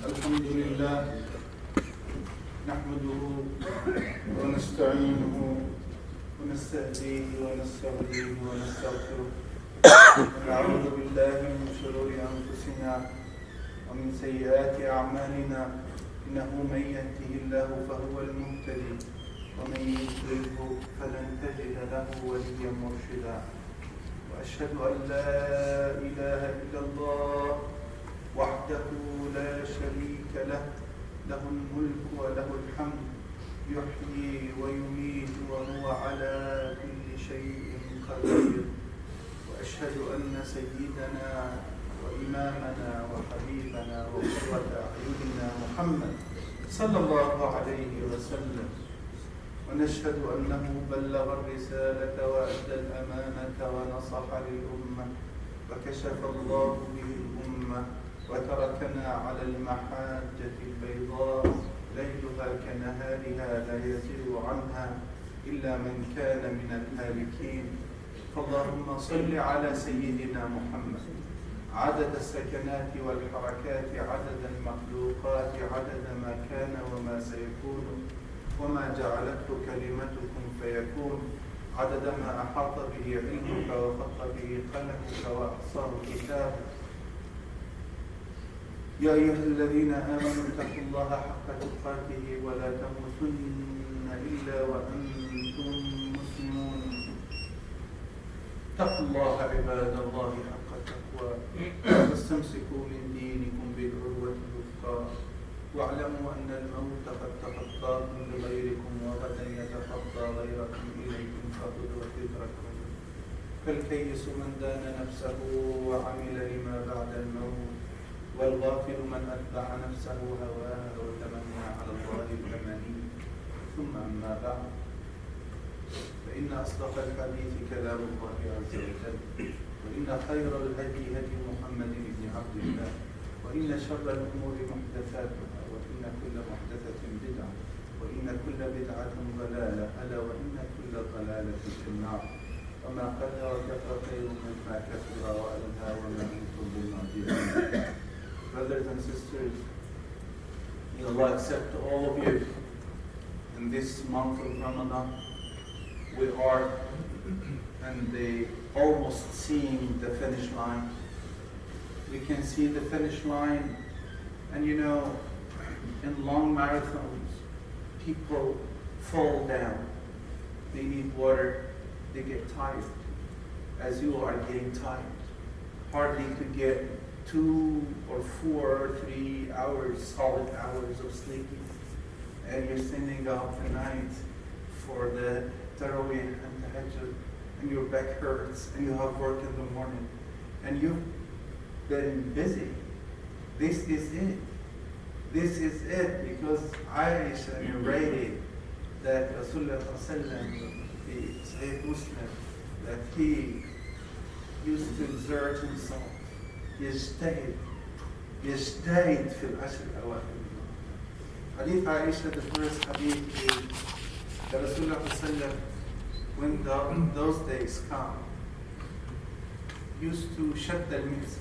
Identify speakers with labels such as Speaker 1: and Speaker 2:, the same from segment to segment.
Speaker 1: الحمد لله نحمده ونستعينه ونستهديه ونستهديه ونستغفره ونعوذ بالله من شرور أنفسنا ومن سيئات أعمالنا إنه من يهده الله فهو المهتدي ومن يضلله فلن تجد له وليا مرشدا وأشهد أن لا إله إلا الله وحده لا شريك له له الملك وله الحمد يحيي ويميت وهو على كل شيء قدير وأشهد أن سيدنا وإمامنا وحبيبنا وقرة أعيننا محمد صلى الله عليه وسلم ونشهد أنه بلغ الرسالة وأدى الأمانة ونصح للأمة وكشف الله به الأمة وتركنا على المحاجة البيضاء ليلها كنهارها لا يزيغ عنها إلا من كان من الهالكين فاللهم صل على سيدنا محمد عدد السكنات والحركات عدد المخلوقات عدد ما كان وما سيكون وما جعلته كلمتكم فيكون عدد ما أحاط به علمك وخط به قلمك وأحصاه كتابك يا أيها الذين آمنوا اتقوا الله حق تقاته ولا تموتن إلا وأنتم مسلمون اتقوا الله عباد الله حق التقوى واستمسكوا من دينكم بالعروة الوثقى واعلموا أن الموت قد تخطاكم لغيركم وغدا يتخطى غيركم إليكم فخذوا حذركم فالكيس من دان نفسه وعمل لما بعد الموت والغافل من أتبع نفسه هواها وتمنى على الله الأماني ثم أما بعد فإن أصدق الحديث كلام الله عز وجل وإن خير الهدي هدي محمد بن عبد الله وإن شر الأمور محدثاتها وإن كل محدثة بدعة وإن كل بدعة ضلالة ألا وإن كل ضلالة في النار وما قل وكثر خير مما كثر وألهى وما أنتم بالمعجزين. Brothers and sisters, may Allah accept all of you in this month of Ramadan. We are almost seeing the finish line. We can see the finish line, and you know, in long marathons, people fall down. They need water, they get tired. As you are getting tired, hardly to get 2 or 4 or 3 hours, solid hours of sleeping, and you're standing up at night for the Tarawih and Tahajjud, and your back hurts, and you have work in the morning, and you've been busy. This is it. This is it, because Aisha narrated that Rasulullah the Sahih Muslim, that he used to exert himself. يجتهد في العشر الأواخر. Hadith Aisha, the first hadith, is that Rasulullah when those days come, used to shut the lips,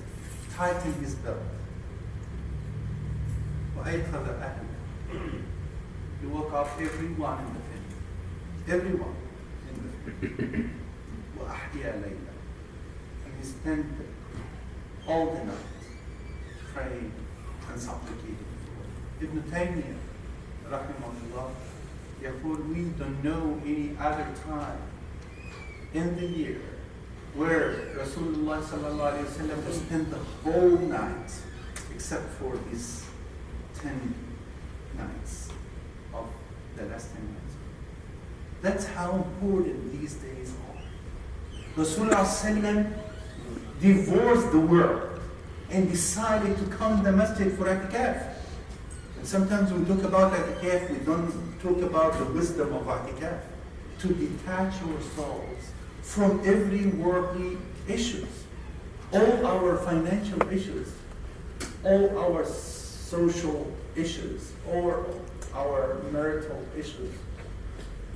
Speaker 1: tighten his belt. وأيقظ أهله. He woke up everyone in the family. Everyone in the family. وأحيا ليلة. And he spent all the night praying and supplicating. Ibn Taymiyyah, rahimahullah, يقول, we don't know any other time in the year where Rasulullah sallallahu alayhi wa sallam spent the whole night except for his 10 nights of the last 10 nights. That's how important these days are. Rasulullah sallallahu divorced the world and decided to come to the masjid for i'tikaf. And sometimes we talk about i'tikaf, we don't talk about the wisdom of i'tikaf. To detach ourselves from every worldly issues, all our financial issues, all our social issues, or our marital issues.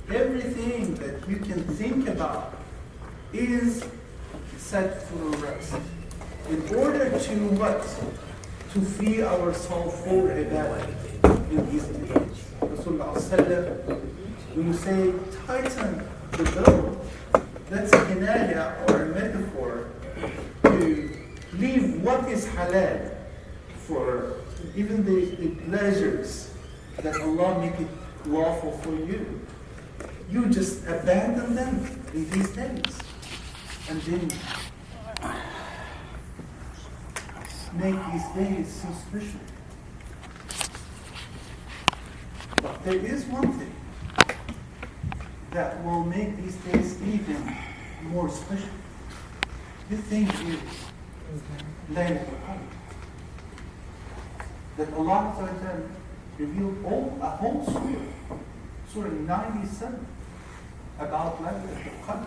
Speaker 1: Everything that you can think about is set for rest. In order to what? to free ourselves for ibadah in these days. Rasulullah, when you say tighten the belt, that's a kinaya or a metaphor to leave what is halal for even the pleasures that Allah make it lawful for you. You just abandon them in these days and then make these days so special. But there is one thing that will make these days even more special. This thing is Laylatul Qadr. That Allah Ta'ala revealed a whole surah, Surah 97, about Laylatul Qadr.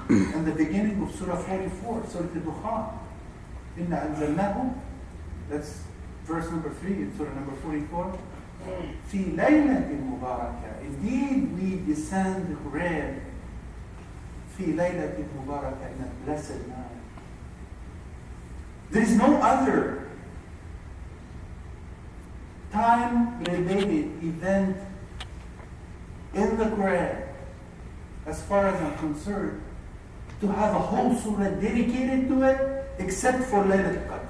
Speaker 1: And the beginning of Surah 44, Surah Al-Dukhan. Inna anzalnahu, that's verse number 3 in Surah number 44. Fi laylatin mubarakah. Indeed, we descend the Quran. Fi laylatin mubarakah, in a blessed night. There is no other time-related event in the Quran, as far as I'm concerned, to have a whole surah dedicated to it, except for Laylatul Qadr.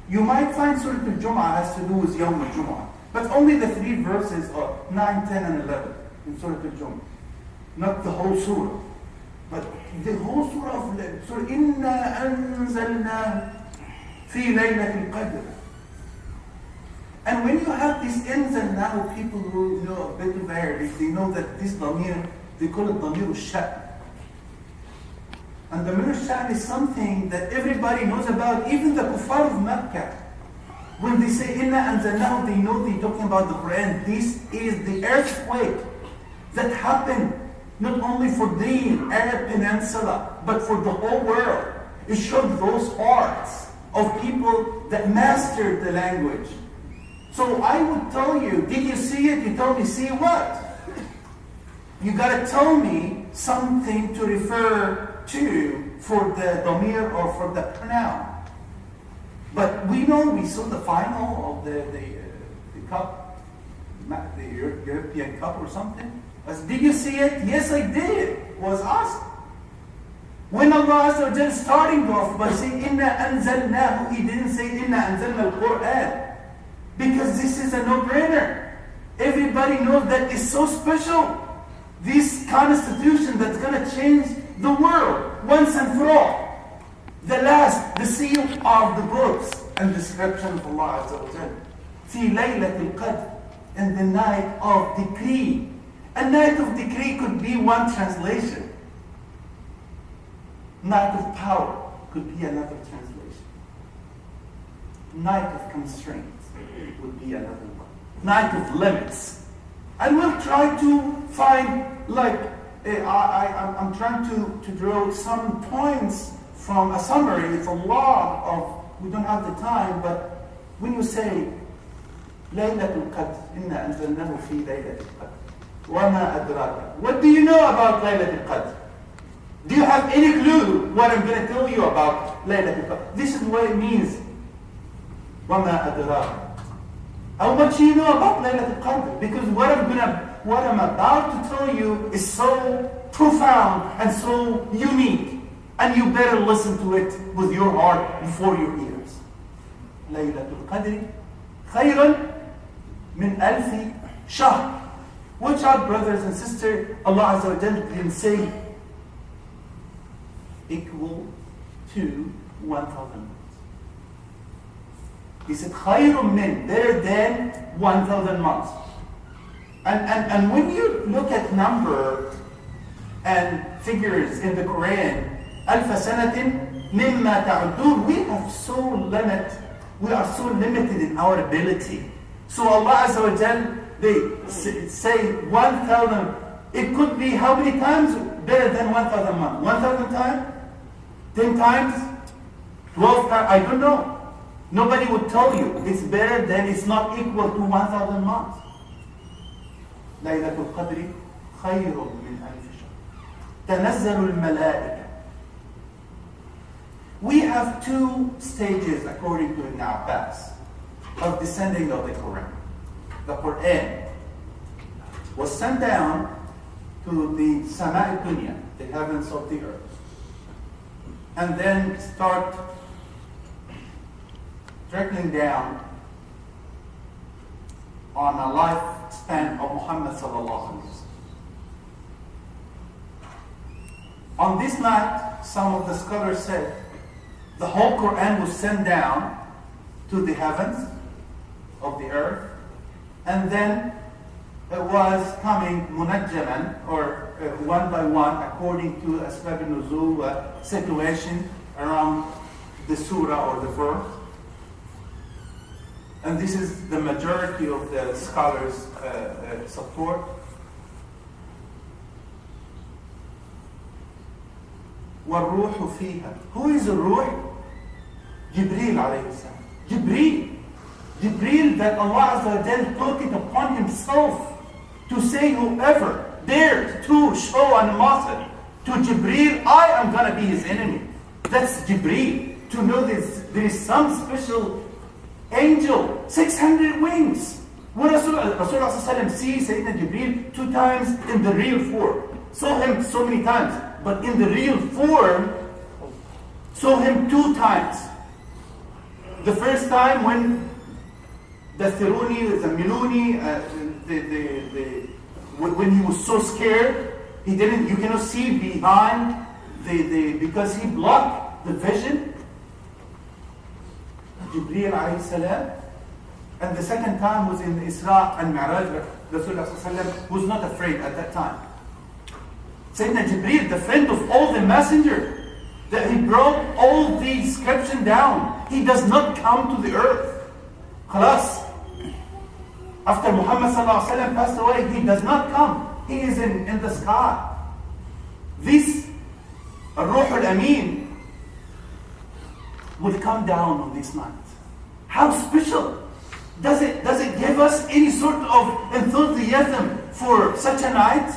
Speaker 1: You might find Surah Al-Jum'ah has to do with Yawm Al-Jum'ah, but only the 3 verses of 9, 10, and 11 in Surah Al-Jum'ah. Not the whole surah, but the whole surah of Surah Inna Anzalna Fi Laylatul Qadr. And when you have these ins and now, people who know a bit of Arabic, they know that this damir, they call it damir al-sha'n. And damir al-sha'n is something that everybody knows about, even the kuffar of Mecca. When they say inna anzalnahu, they know they're talking about the Quran. This is the earthquake that happened not only for the Arab Peninsula, but for the whole world. It showed those hearts of people that mastered the language. So I would tell you, did you see it? You told me, see what? You got to tell me something to refer to for the damir or for the pronoun. But we know, we saw the final of the cup, the European Cup or something. Did you see it? Yes, I did. It was awesome. When Allah Azza wa Jal starting off by saying, Inna anzalnahu, He didn't say, Inna anzalna al-Quran. Because this is a no-brainer. Everybody knows that it's so special. This constitution that's going to change the world once and for all. The last, the seal of the books and description of Allah Azza wa Jal. Fi laylatul qadr, in the night of decree. A night of decree could be one translation. Night of power could be another translation. Night of constraints would be another one. Night of limits. And we'll try to find, I'm trying to draw some points from a summary. It's a lot of, we don't have the time, but when you say, Laylatul Qadr, Inna anzalnahu fi Laylatul Qadr, Wama adraka. What do you know about Laylatul Qadr? Do you have any clue what I'm going to tell you about Laylatul Qadr? This is what it means. Wama adraka. How much do you know about Laylatul Qadr? Because what I'm about to tell you is so profound and so unique. And you better listen to it with your heart before your ears. Laylatul Qadr khayran min alfi shahr. Watch out, brothers and sisters. Allah Azza wa Jalla didn't say equal to 1,000 months. He said khayrun min, better than 1,000 months. And when you look at number and figures in the Quran, alfa sanatin mimma ta'udun, we are so limited in our ability. So Allah Azza wa Jalla, they say 1,000. It could be how many times better than 1,000 months? 1,000 times? 10 times? 12 times? I don't know. Nobody would tell you. It's better than, it's not equal to 1,000 months. Laylatul Qadri khayrun min alfi shahr. Tanazzalu al-malaika. We have 2 stages according to Ibn Abbas. of descending of the Quran. The Quran was sent down to the Sama' Dunya, the heavens of the earth, and then start trickling down on a lifespan of Muhammad sallallahu alaihi wasallam. On this night, some of the scholars said the whole Quran was sent down to the heavens of the earth, and then it was coming munajjaman, or one by one, according to asbab al-nuzul situation around the surah or the verse. And this is the majority of the scholars' support. وَالرُّوحُ فِيهَا. Who is the Ruh? Jibreel alayhi salam. Jibreel that Allah Azza wa Jal took it upon himself to say whoever dared to show animosity to Jibreel, I am going to be his enemy. That's Jibreel. To know this, there is some special angel, 600 wings. When Rasulullah see Sayyidina Jibreel 2 times in the real form. Saw him so many times, but in the real form, saw him 2 times. The first time when the Thiruni, the Miluni, when he was so scared, you cannot see behind because he blocked the vision. Jibreel alayhi salam. And the second time was in Isra and Mi'raj. Rasulullah was not afraid at that time. Sayyidina Jibreel, the friend of all the messengers, that he brought all the inscription down. He does not come to the earth. Khalas. After Muhammad sallallahu alaihi wasallam passed away, he does not come. He is in the sky. This Ruh al-Amin will come down on this night. How special! Does it give us any sort of enthusiasm for such a night?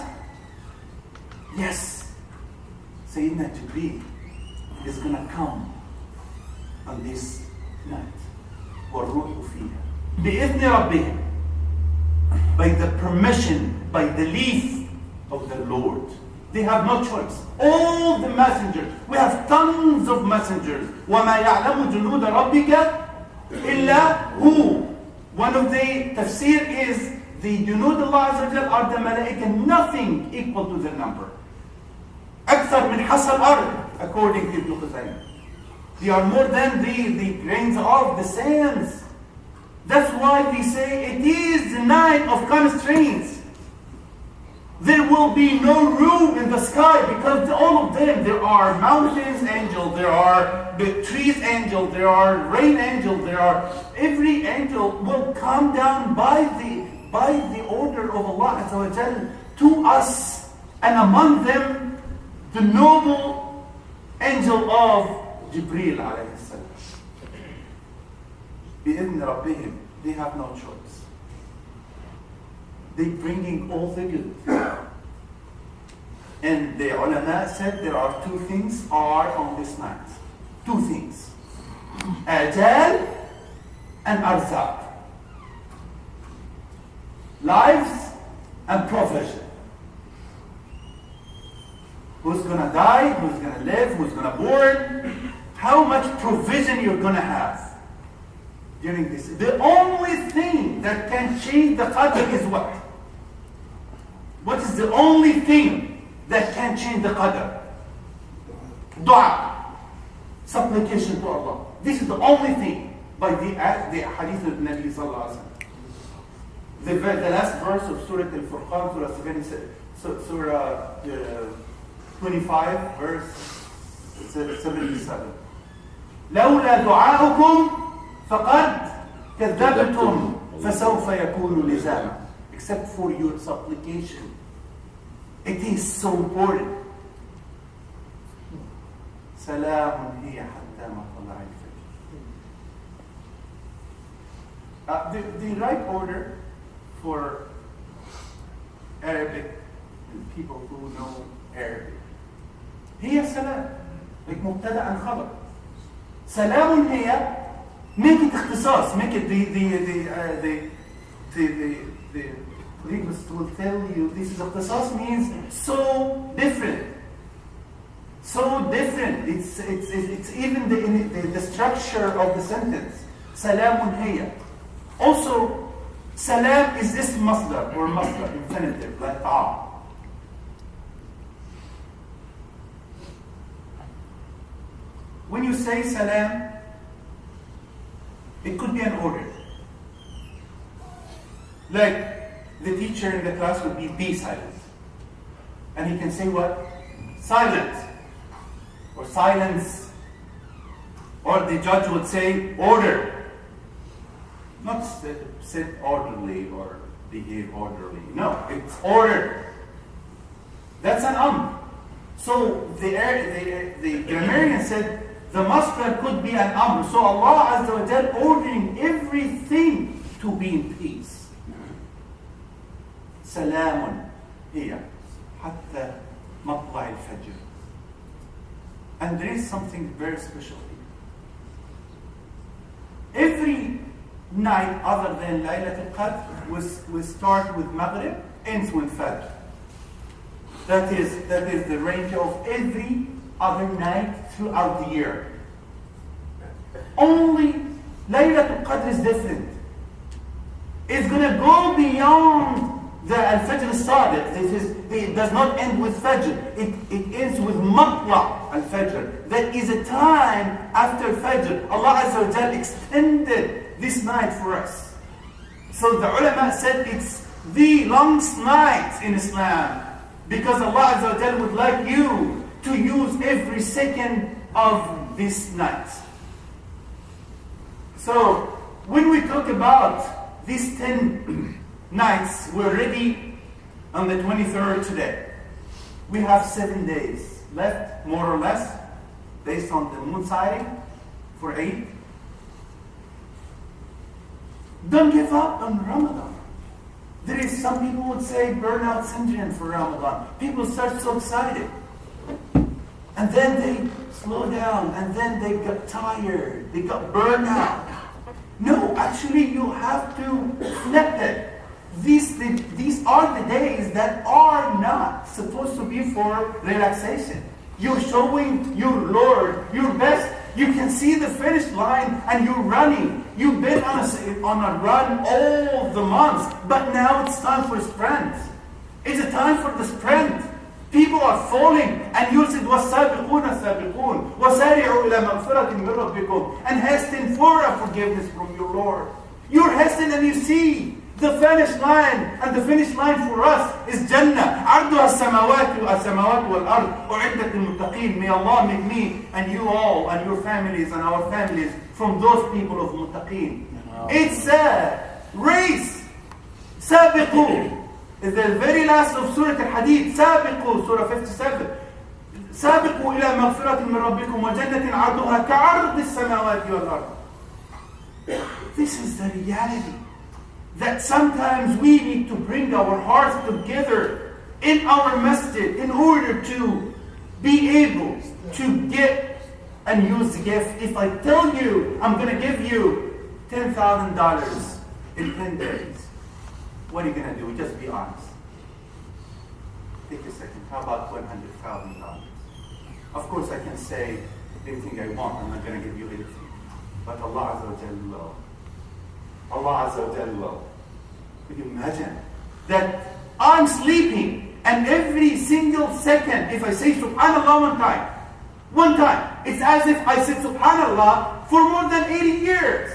Speaker 1: Yes. Sayyidina Jibreel is going to come on this night. وَالرُّوحُ فِيهَا بِإِذْنِ رَبِّهِمْ. By the permission, by the leave of the Lord. They have no choice. All the messengers, we have tons of messengers. وَمَا يَعْلَمُ جُنُودَ رَبِّكَ إِلَّا هُوَ. One of the tafsir is the junud Allah Azza wa Jal are the malaika, nothing equal to the number. أكثر من حصى الأرض, according to Ibn Khuzaymah. They are more than the grains of the sands. That's why we say it is the night of constraints. There will be no room in the sky because all of them, there are mountains angel, there are the trees angel, there are rain angel, there are every angel will come down by the order of Allah Azza wa Jal to us, and among them the noble angel of Jibreel alayhi salam. بِإِذْنِ رَبِّهِمْ. They have no choice. They bringing all the good. And the ulama said there are 2 things are on this night. 2 things. Ajal and arzaq. Lives and provision. Who's going to die? Who's going to live? Who's going to born? How much provision you're going to have during this. The only thing that can change the qadr is what? What is the only thing that can change the qadr? Dua. Supplication to Allah. This is the only thing by the hadith of Nabi sallallahu alaihi wasallam. The last verse of Surah Al-Furqan, Surah 25, verse 77. لولا دعاؤكم فقد كذبتم فسوف يكون لزاما. Except for your supplication. It is so important. سلام هي حتى مطلع الفجر. The right order for Arabic and people who know Arabic. هي سلام. like مبتدأ خبر. سلام هي Make it اختصاص. Make it the linguist will tell you this is اختصاص means so different. So different. It's even the structure of the sentence. سلام هي. Also, salam is اسم مصدر or مصدر infinitive like طعام. When you say salam, it could be an order. Like the teacher in the class would be silent. And he can say what? Silent. Or silence. Or the judge would say order. Not sit orderly or behave orderly. No, it's order. That's an So the grammarian said the masdar could be an amr. So Allah Azza wa Jal ordering everything to be in peace. سلام هي حتى مطلع الفجر. And there is something very special here. Every night other than Laylat al-Qadr we start with Maghrib, ends with Fajr. That is the range of every other night throughout the year. Only Laylat al-Qadr is different. It's going to go beyond the Al-Fajr al-Sadiq. It does not end with Fajr. It ends with Matla al-Fajr. That is a time after Fajr. Allah Azza wa Jal extended this night for us. So the ulama said it's the longest night in Islam. Because Allah Azza wa Jal would like you to use every second of this night. So when we talk about these 10 nights, we're already on the 23rd today. We have 7 days left, more or less, based on the moon sighting for Eid. Don't give up on Ramadan. There is some people would say burnout syndrome for Ramadan. People start so excited. And then they slow down, and then they got tired, they got burned out. No, actually you have to flip it. These are the days that are not supposed to be for relaxation. You're showing your Lord your best. You can see the finish line and you're running. You've been on a run all the months, but now it's time for sprint. It's a time for the sprint. People are falling, and you said, وَالسَّابِقُونَ السَّابِقُونَ وَسَارِعُوا إِلَى مَغْفِرَةٍ مِّن رَبِّكُمْ, and hasten for a forgiveness from your Lord. You're hastening and you see the finish line, and the finish line for us is Jannah. عَرْضُهَا السَّمَاوَاتُ وَالْأَرْضُ أُعِدَّتْ لِلْمُتَّقِينَ. May Allah make me and you all and your families and our families from those people of muttaqeen. It's a race. سابقوا. It's the very last of Surah Al-Hadid. سابقوا, Surah 57. سابقوا إلى مغفرة من ربكم وجنة عرضها كعرض السماوات والأرض. This is the reality. That sometimes we need to bring our hearts together in our masjid in order to be able to get and use the gift. If I tell you I'm going to give you $10,000 in 10 days, what are you going to do? Just be honest. Take a second. How about $100,000? Of course I can say anything I want. I'm not going to give you anything. But Allah Azza wa Jalla will. Allah Azza wa Jalla will. Could you imagine that I'm sleeping and every single second, if I say Subhanallah one time, it's as if I said Subhanallah for more than 80 years.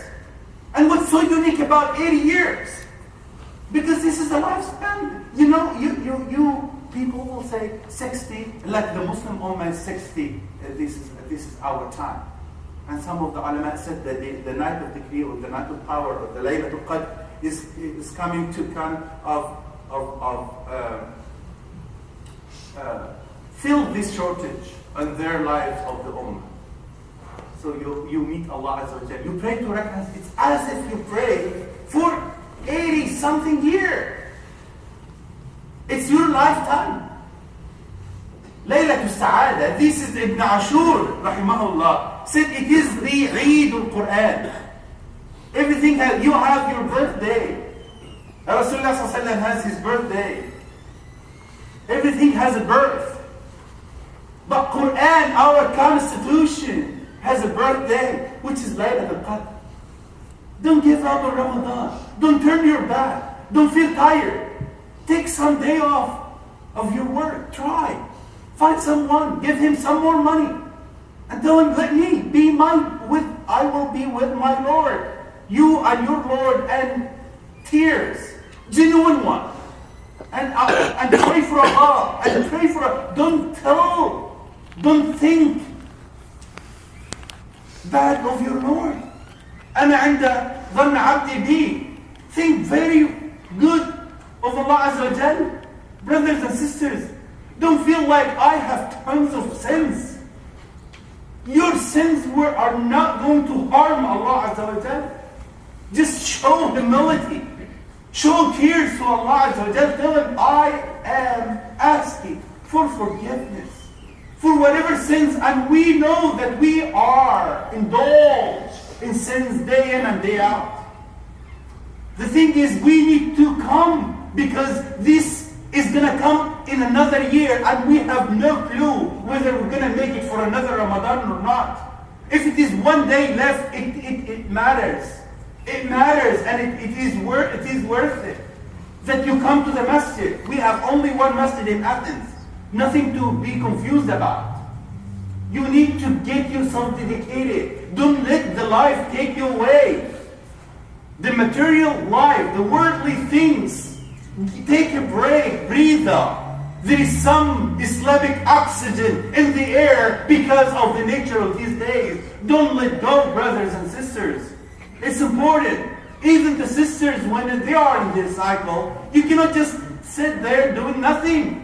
Speaker 1: And what's so unique about 80 years? Because this is the lifespan. You know, you people will say 60, like the Muslim Ummah is 60. This is our time. And some of the ulama said that the night of decree or the night of power or the Laylat al-Qadr is coming to kind of fill this shortage in their lives of the Ummah. So you meet Allah Azza wa Jalla. You pray to rak'ahs. It's as if you pray for 80 something years. It's your lifetime. Laylat al-Sa'ada. This is Ibn Ashur, rahimahullah, said it is the Eid al-Quran. Everything you have your birthday. Rasulullah has his birthday. Everything has a birth. But Quran, our constitution, has a birthday, which is Laylat al-Qadr. Don't give up on Ramadan. Don't turn your back. Don't feel tired. Take some day off of your work. Try. Find someone. Give him some more money. And tell him, I will be with my Lord. You and your Lord, and tears. Genuine one. And pray for Allah. And pray for Allah. Don't think bad of your Lord. أنا عند ظن عبدي بي. Think very good of Allah Azza wa Jal. Brothers and sisters, don't feel like I have tons of sins. Your sins are not going to harm Allah Azza wa Jal. Just show humility. Show tears to Allah Azza wa Jal. Tell Him, I am asking for forgiveness for whatever sins, and we know that we are indulged in sins day in and day out. The thing is, we need to come, because this is going to come in another year, and we have no clue whether we're going to make it for another Ramadan or not. If it is one day left, it matters. It matters, and it is worth it that you come to the masjid. We have only one masjid in Athens. Nothing to be confused about. You need to get yourself dedicated. Don't let the life take you away. The material life, the worldly things. Take a break, breathe out. There is some Islamic oxygen in the air because of the nature of these days. Don't let go, brothers and sisters. It's important. Even the sisters, when they are in this cycle, you cannot just sit there doing nothing.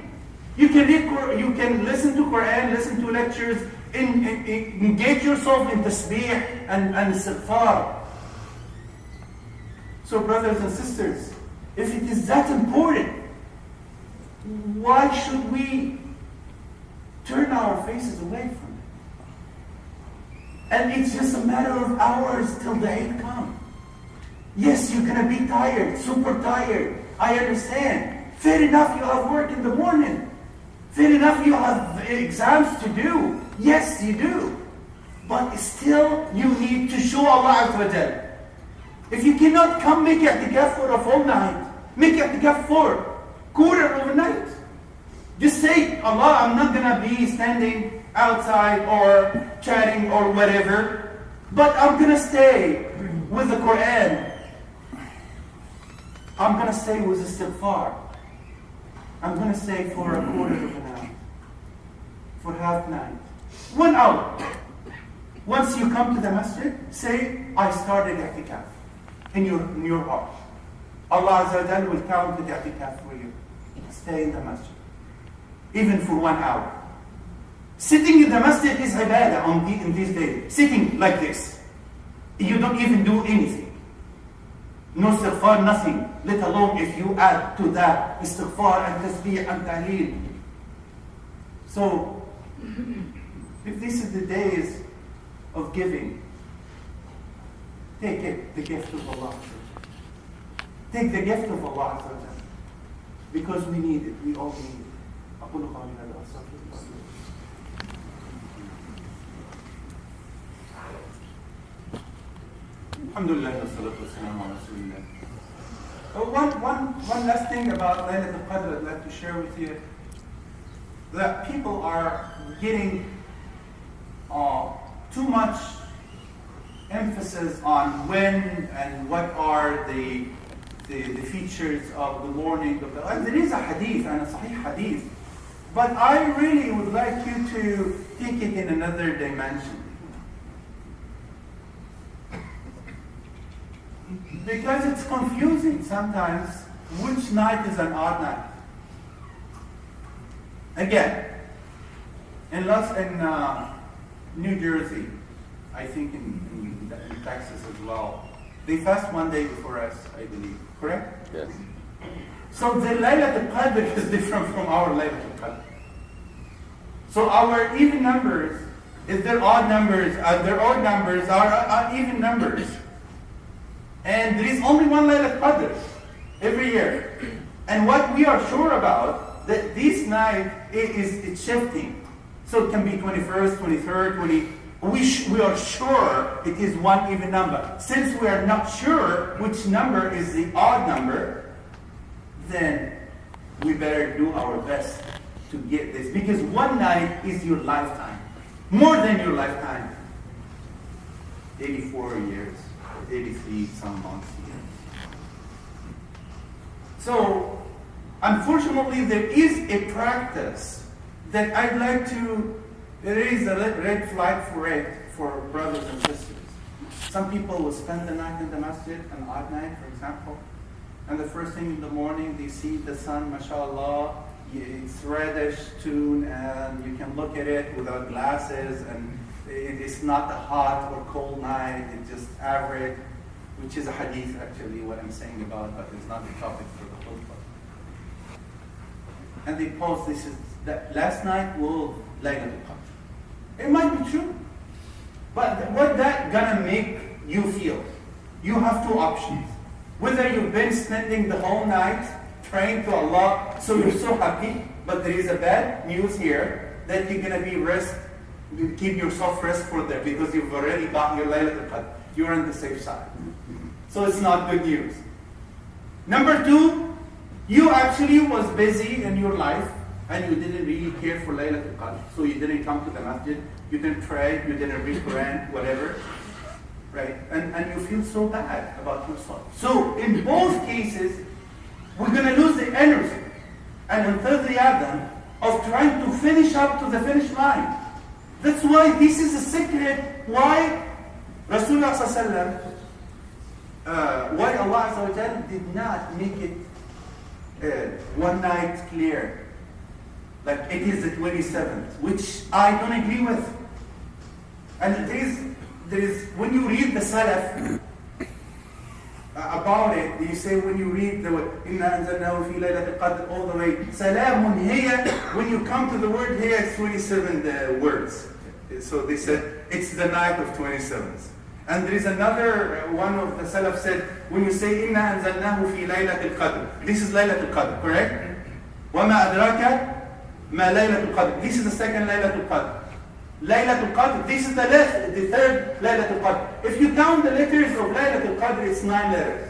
Speaker 1: You can read, you can listen to Quran, listen to lectures, engage yourself in tasbih and istighfar. So brothers and sisters, if it is that important, why should we turn our faces away from it? And it's just a matter of hours till the Eid comes. Yes, you're going to be tired, super tired. I understand. Fair enough, you have work in the morning. Fair enough, you have exams to do. Yes, you do. But still, you need to show Allah Azza wa Jal. If you cannot come make i'tikaf for a full night, make i'tikaf for quarter of a night. Just say, Allah, I'm not going to be standing outside or chatting or whatever, but I'm going to stay with the Quran. I'm going to stay with istighfar. I'm going to stay for a quarter of an hour, for half night, 1 hour. Once you come to the masjid, say, I started i'tikaf in your heart. Allah Azza wa Jal will count the i'tikaf for you. Stay in the masjid, even for 1 hour. Sitting in the masjid is ibadah in these days. Sitting like this. You don't even do anything. No istighfar, nothing. Let alone if you add to that istighfar and tasbih and tahleel. So, if this is the days of giving, take it, the gift of Allah. Take the gift of Allah, because we need it. We all need it. أقول قولي هذا وأستغفر الله. Alhamdulillah, wassalatu wassalamu ala rasulillah. One last thing about Laylat al-Qadr I'd like to share with you. That people are getting too much emphasis on when and what are the features of the morning of the. And there is a hadith, and a sahih hadith, but I really would like you to take it in another dimension. Because it's confusing sometimes which night is an odd night. Again, in New Jersey, I think in Texas as well, they fast one day before us, I believe. Correct?
Speaker 2: Yes.
Speaker 1: So the Laylat al-Qadr is different from our Laylat al-Qadr. So our even numbers, if they're odd numbers, their odd numbers are even numbers. And there is only one Laylatul Qadr every year. And what we are sure about, that this night it's shifting. So it can be 21st, 23rd, 20. We are sure it is one even number. Since we are not sure which number is the odd number, then we better do our best to get this. Because one night is your lifetime. More than your lifetime. 84 years, 83 some months here. So, unfortunately, there is a practice that I'd like to raise a red flag for it for brothers and sisters. Some people will spend the night in the masjid, an odd night, for example, and the first thing in the morning they see the sun, mashallah, it's reddish tone, and you can look at it without glasses, and it is not a hot or cold night, it's just average, which is a hadith actually, what I'm saying about, but it's not the topic for the khutbah. And they post, this is that last night will Laylatul Qadr. It might be true, but what that gonna make you feel? You have two options. Whether you've been spending the whole night praying to Allah, so you're so happy, but there is a bad news here that you're gonna be keep yourself rest for there because you've already got your Laylatul Qadr. You're on the safe side. So it's not good news. Number two, you actually was busy in your life and you didn't really care for Laylatul Qadr. So you didn't come to the masjid, you didn't pray, you didn't read Quran, whatever. Right? And you feel so bad about yourself. So in both cases, we're going to lose the energy and enthusiasm of trying to finish up to the finish line. That's why this is a secret why Rasulullah sallallahu why Allah Azza wa Jalla did not make it one night clear. Like it is the 27th, which I don't agree with. And there is when you read the Salaf about it, you say when you read the Inna anzalnahu fi laylatil qadr all the way, Salamun hiya, when you come to the word here, it's 27 words. So they said it's the night of 27th. And there is another one of the Salaf said, when you say Inna anzalnahu fi laylatil qadr, this is Laylatul Qadr, correct? وَمَا أَدْرَاكَ مَا لَيْلَةُ الْقَدْرِ. This is the second Laylatul Qadr. Laylatul Qadr, this is the third Laylatul Qadr. If you count the letters of Laylatul Qadr, it's 9 letters.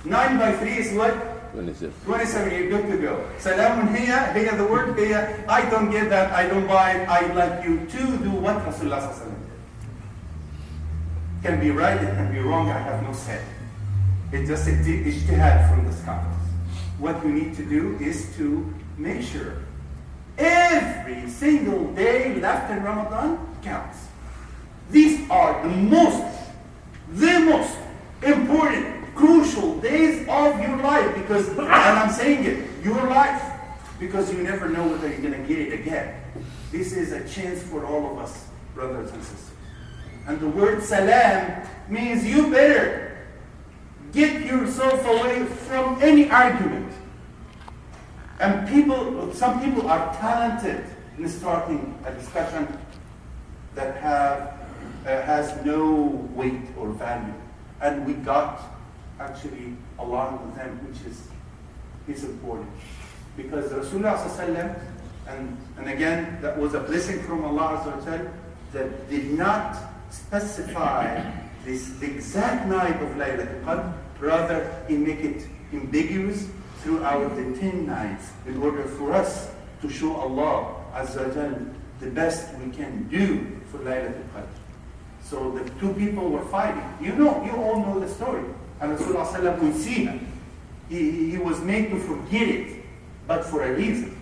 Speaker 1: 9 by 3 is what?
Speaker 2: 27.
Speaker 1: 27, you're good to go. Salamun hiya, the word hiya, I don't get that, I don't buy it, I'd like you to do what Rasulullah sallallahu alaihi wasallam did. Can be right, it can be wrong, I have no say. It's just a ijtihad from the scholars. What you need to do is to make sure every single day left in Ramadan counts. These are the most important, crucial days of your life because, and I'm saying it, your life, because you never know whether you're going to get it again. This is a chance for all of us, brothers and sisters. And the word salam means you better get yourself away from any argument. And some people are talented in starting a discussion that has no weight or value. And we got actually along with them, which is important. Because Rasulullah sallallahu and again, that was a blessing from Allah Azza wa Jal that did not specify the exact night of Laylatul Qadr, rather he make it ambiguous throughout the 10 nights in order for us to show Allah Azza wa Jal the best we can do for Laylatul Qadr. So the two people were fighting. You all know the story. And Rasulullah sallallahu alaihi wasallam, he was made to forget it, but for a reason.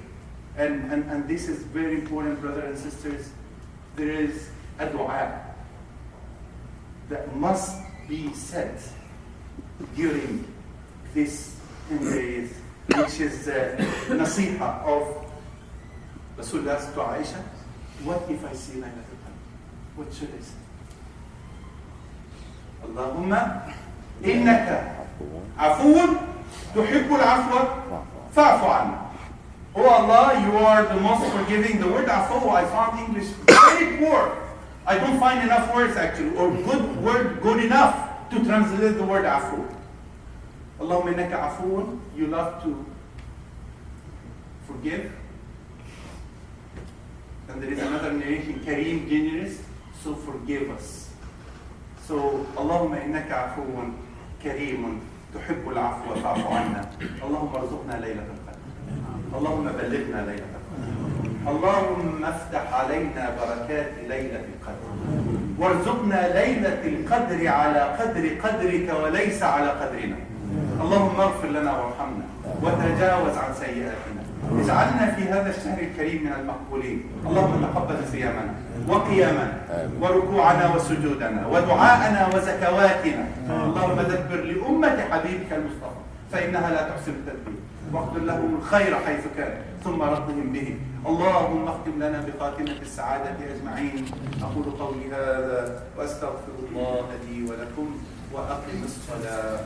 Speaker 1: And this is very important, brothers and sisters. There is a dua that must be said during this 10 days, which is the nasiha of Rasulullah to Aisha. What if I see Laylatul Qadr? What should I say? Allahumma innaka afuun tuhibbul afwa fa'fu anna. Oh Allah, you are the most forgiving. The word afu, I found English very poor. I don't find enough words actually, or good word, good enough. to translate the word عفو. اللهم إنك عفو, you love to forgive. And there is another narration, كريم, generous, so forgive us. So اللهم إنك عفو كريم تحب العفو فاعف عنا. اللهم ارزقنا ليلة القدر. اللهم بلغنا ليلة القدر. اللهم افتح علينا بركات ليلة القدر. وارزقنا ليلة القدر على قدر قدرك وليس على قدرنا. اللهم اغفر لنا وارحمنا وتجاوز عن سيئاتنا. اجعلنا في هذا الشهر الكريم من المقبولين. اللهم تقبل صيامنا وقيامنا وركوعنا وسجودنا ودعاءنا وزكواتنا. اللهم دبر لأمة حبيبك المصطفى فإنها لا تحسن التدبير، واقدر لهم الخير حيث كان ثم ردهم به. اللهم اختم لنا بخاتمة السعادة أجمعين. أقول قولي هذا وأستغفر الله لي ولكم وأقم الصلاة.